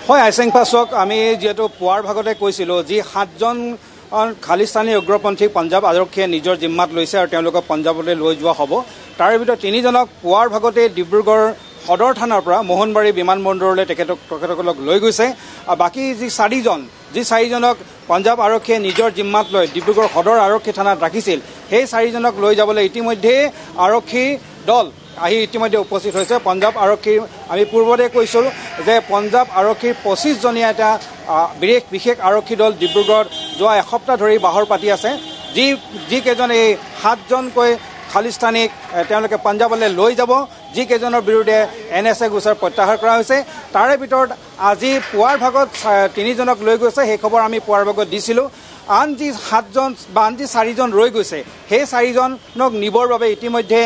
হয় আইচেংফা চক আমি যেহেতু পুৱাৰ ভাগতে কৈছিলোঁ যি 7জন খালিস্তানী উগ্ৰপন্থী পঞ্জাব আৰক্ষীয়ে নিজৰ জিম্মাত লৈছে আৰু তেওঁলোকক পঞ্জাৱলৈ লৈ যোৱা হ'ব। তাৰে ভিতৰত 3জনক পুৱাৰ ভাগতে ডিব্ৰুগড় সদৰ থানাৰ পৰা মোহনবাৰী বিমানবন্দৰলৈ তেখেতসকলক লৈ গৈছে। আৰু বাকী যি 4জনক পঞ্জাব আৰক্ষীয়ে নিজৰ জিম্মাত লৈ ডিব্ৰুগড় সদৰ আৰক্ষী থানাত ৰাখিছিল, সেই 4জনক লৈ যাবলৈ ইতিমধ্যে আৰক্ষী দল আহি ইতিমধ্যে উপস্থিত হৈছে। পঞ্জাব আৰক্ষীৰ আমি পূৰ্বতে কৈছোঁ যে পঞ্জাব আৰক্ষীৰ 25জনীয়া এটা বিশেষ আৰক্ষী দল ডিব্ৰুগড়ত যোৱা এসপ্তাহ ধৰি বাহৰ পাতি আছে। যিকেইজন এই 7জনকৈ খালিস্তানীক তেওঁলোকে পঞ্জাৱলৈ লৈ যাব, যিকেইজনৰ বিৰুদ্ধে NSA গোচৰ প্ৰত্যাহাৰ কৰা হৈছে। তাৰে ভিতৰত আজি পুৱাৰ ভাগত 3জনক লৈ গৈছে, সেই খবৰ আমি পুৱাৰ ভাগত দিছিলোঁ। আন যি 7জন বা আন যি 4জন ৰৈ গৈছে, সেই 4জনক নিবৰ বাবে ইতিমধ্যে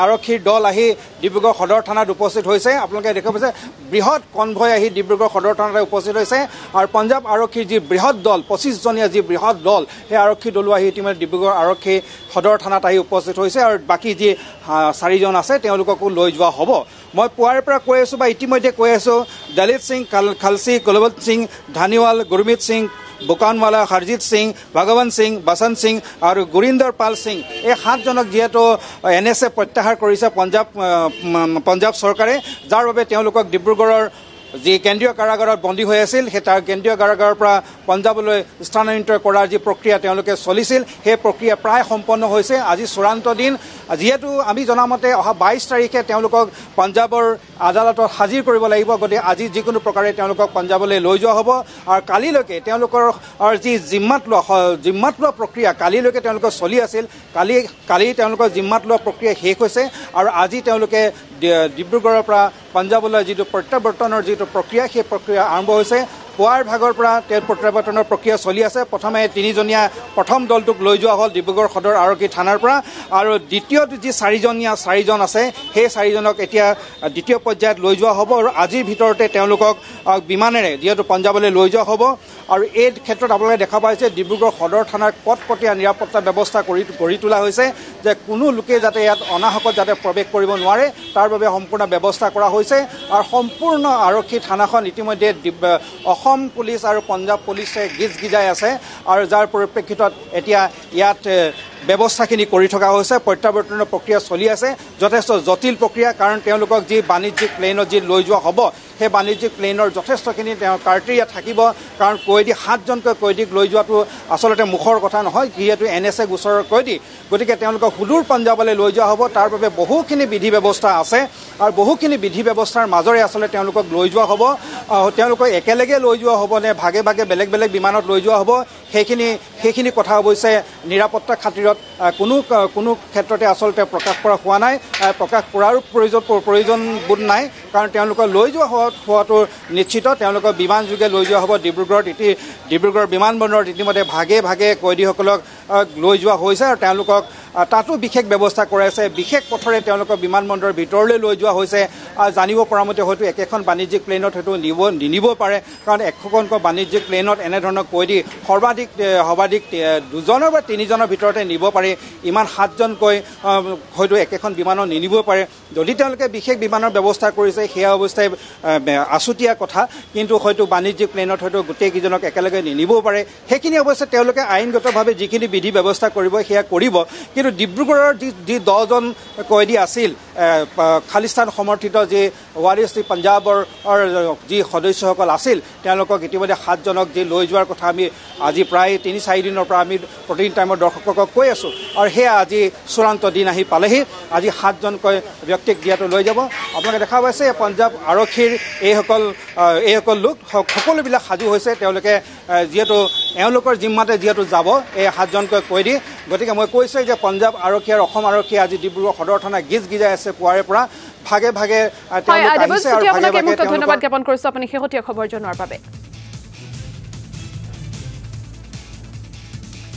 আৰক্ষীৰ দল আহি ডিব্ৰুগড় সদৰ থানাত উপস্থিত হৈছে। আপোনালোকে দেখা পাইছে বৃহৎ কনভয় আহি ডিব্ৰুগড় সদৰ থানাত উপস্থিত হৈছে। আৰু পঞ্জাব আৰক্ষীৰ যি বৃহৎ দল 25জনীয়া যি বৃহৎ দল, সেই আৰক্ষী দলো আহি ইতিমধ্যে ডিব্ৰুগড় আৰক্ষী সদৰ থানাত আহি উপস্থিত হৈছে। আৰু বাকী যি 4জন আছে তেওঁলোককো লৈ যোৱা হ'ব। মই পুৱাৰে পৰা কৈ আছোঁ বা ইতিমধ্যে কৈ আছোঁ, দলিত সিং খালচি, কুলৱন্ত সিং ধানিৱাল, গুৰমিত সিং বুকানৱালা, হৰজিত সিং, ভগৱন্ত সিং, বসন্ত সিং আৰু গুৰিন্দৰ পাল সিং, এই 7জনক যিহেতু NSA প্ৰত্যাহাৰ কৰিছে পঞ্জাব চৰকাৰে, যাৰ বাবে তেওঁলোকক ডিব্ৰুগড়ৰ যি কেন্দ্ৰীয় কাৰাগাৰত বন্দী হৈ আছিল, সেই তাৰ কেন্দ্ৰীয় কাৰাগাৰৰ পৰা পঞ্জাৱলৈ স্থানান্তৰিত কৰাৰ যি প্ৰক্ৰিয়া তেওঁলোকে চলিছিল, সেই প্ৰক্ৰিয়া প্ৰায় সম্পন্ন হৈছে। আজি চূড়ান্ত দিন। যিহেতু আমি জনামতে অহা 22 তাৰিখে তেওঁলোকক পঞ্জাৱৰ আদালতত হাজিৰ কৰিব লাগিব, গতিকে আজি যিকোনো প্ৰকাৰে তেওঁলোকক পঞ্জাৱলৈ লৈ যোৱা হ'ব। আৰু কালিলৈকে তেওঁলোকৰ যি জিম্মাত লোৱা প্ৰক্ৰিয়া কালিলৈকে তেওঁলোকৰ চলি আছিল, কালি তেওঁলোকৰ জিম্মাত লোৱা প্ৰক্ৰিয়া শেষ হৈছে। আৰু আজি তেওঁলোকে ডিব্ৰুগড়ৰ পৰা পঞ্জাৱলৈ যিটো প্ৰত্যাৱৰ্তনৰ যিটো প্ৰক্ৰিয়া, সেই প্ৰক্ৰিয়া আৰম্ভ হৈছে। পুৱাৰ ভাগৰ পৰা প্ৰত্যাৱৰ্তনৰ প্ৰক্ৰিয়া চলি আছে। প্ৰথমে 3জনীয়া প্ৰথম দলটোক লৈ যোৱা হ'ল ডিব্ৰুগড় সদৰ আৰক্ষী থানাৰ পৰা, আৰু দ্বিতীয়টো যি 4জন আছে, সেই 4জনক এতিয়া দ্বিতীয় পৰ্যায়ত লৈ যোৱা হ'ব। আৰু আজিৰ ভিতৰতে তেওঁলোকক বিমানেৰে যিহেতু পঞ্জাৱলৈ লৈ যোৱা হ'ব। আৰু এই ক্ষেত্ৰত আপোনালোকে দেখা পাইছে ডিব্ৰুগড় সদৰ থানাৰ কটকটীয়া নিৰাপত্তা ব্যৱস্থা গঢ়ি তোলা হৈছে, যে কোনো লোকে যাতে ইয়াত অনাহকত যাতে প্ৰৱেশ কৰিব নোৱাৰে, তাৰ বাবে সম্পূৰ্ণ ব্যৱস্থা কৰা হৈছে। আৰু সম্পূৰ্ণ আৰক্ষী থানাখন ইতিমধ্যে অসম পুলিচ আৰু পঞ্জাব পুলিচে গিজাই আছে। আৰু যাৰ পৰিপ্ৰেক্ষিতত এতিয়া ইয়াত ব্যৱস্থাখিনি কৰি থকা হৈছে। প্ৰত্যাৱৰ্তনৰ প্ৰক্ৰিয়া চলি আছে, যথেষ্ট জটিল প্ৰক্ৰিয়া, কাৰণ তেওঁলোকক যি বাণিজ্যিক প্লেনত যি লৈ যোৱা হ'ব, সেই বাণিজ্যিক প্লেনৰ যথেষ্টখিনি ক্ৰাইটেৰিয়া থাকিব। কাৰণ 7জনকৈ কয়দীক লৈ যোৱাটো আচলতে মুখৰ কথা নহয়, যিহেতু NSA গোচৰৰ কয়দী, গতিকে তেওঁলোকক সুদূৰ পঞ্জাৱলৈ লৈ যোৱা হ'ব। তাৰ বাবে বহুখিনি বিধি ব্যৱস্থা আছে, আৰু বহুখিনি বিধি ব্যৱস্থাৰ মাজৰে আচলতে তেওঁলোকক লৈ যোৱা হ'ব। তেওঁলোকক একেলগে লৈ যোৱা হ'ব নে ভাগে ভাগে বেলেগ বেলেগ বিমানত লৈ যোৱা হ'ব, সেইখিনি কথা অৱশ্যে নিৰাপত্তা খাতিৰত কোনো ক্ষেত্ৰতে আচলতে প্ৰকাশ কৰা হোৱা নাই। প্ৰকাশ কৰাৰো প্ৰয়োজন বোধ নাই, কাৰণ তেওঁলোকক লৈ যোৱা হোৱাটো নিশ্চিত। তেওঁলোকক বিমান যোগে লৈ যোৱা হ'ব ডিব্ৰুগড় বিমানবন্দৰত। ইতিমধ্যে ভাগে ভাগে কয়দীসকলক লৈ যোৱা হৈছে, আৰু তেওঁলোকক তাতো বিশেষ ব্যৱস্থা কৰাইছে। বিশেষ পথৰে তেওঁলোকক বিমানবন্দৰৰ ভিতৰলৈ লৈ যোৱা হৈছে। জানিব পৰা মতে হয়তো একেখন বাণিজ্যিক প্লেনত হয়তো নিনিব পাৰে, কাৰণ এখনকৈ বাণিজ্যিক প্লেনত এনেধৰণৰ কয়দী সৰ্বাধিক 2জনৰ বা 3জনৰ ভিতৰতে নিব পাৰি। ইমান 7জনকৈ হয়তো একেখন বিমানত নিনিব পাৰে। যদি তেওঁলোকে বিশেষ বিমানৰ ব্যৱস্থা কৰিছে, সেয়া অৱস্থাই আছুতীয়া কথা, কিন্তু হয়তো বাণিজ্যিক প্লেনত হয়তো গোটেইকেইজনক একেলগে নিনিবও পাৰে। সেইখিনি অৱশ্যে তেওঁলোকে আইনগতভাৱে যিখিনি বিধি ব্যৱস্থা কৰিব, সেয়া কৰিব। কিন্তু ডিব্ৰুগড়ৰ যি 10জন কয়দী আছিল, খালিস্তান সমৰ্থিত যি ৱাৰিছ পঞ্জাৱৰ যি সদস্যসকল আছিল, তেওঁলোকক ইতিমধ্যে 7জনক যি লৈ যোৱাৰ কথা আমি আজি প্ৰায় 3-4 দিনৰ পৰা আমি প্ৰতিদিন টাইমৰ দৰ্শকক কৈ আছোঁ। আৰু সেয়া আজি চূড়ান্ত দিন আহি পালেহি। আজি 7জনকৈ ব্যক্তিক দিয়াটো লৈ যাব। আপোনালোকে দেখা পাইছে পঞ্জাব আৰক্ষীৰ এইসকল লোক সকলোবিলাক সাজু হৈছে। তেওঁলোকে যিহেতু এওঁলোকৰ জিম্মাতে যিহেতু যাব এই 7জনকৈ কয়দী, গতিকে মই কৈছোঁ যে পঞ্জাব আৰক্ষী আৰু অসম আৰক্ষীয়ে আজি ডিব্ৰুগড় সদৰ থানা গিজাই আছে। পুৱাৰে পৰা ভাগে ভাগে ধন্যবাদ জ্ঞাপন কৰিছোঁ আপুনি শেহতীয়া খবৰ জনোৱাৰ বাবে।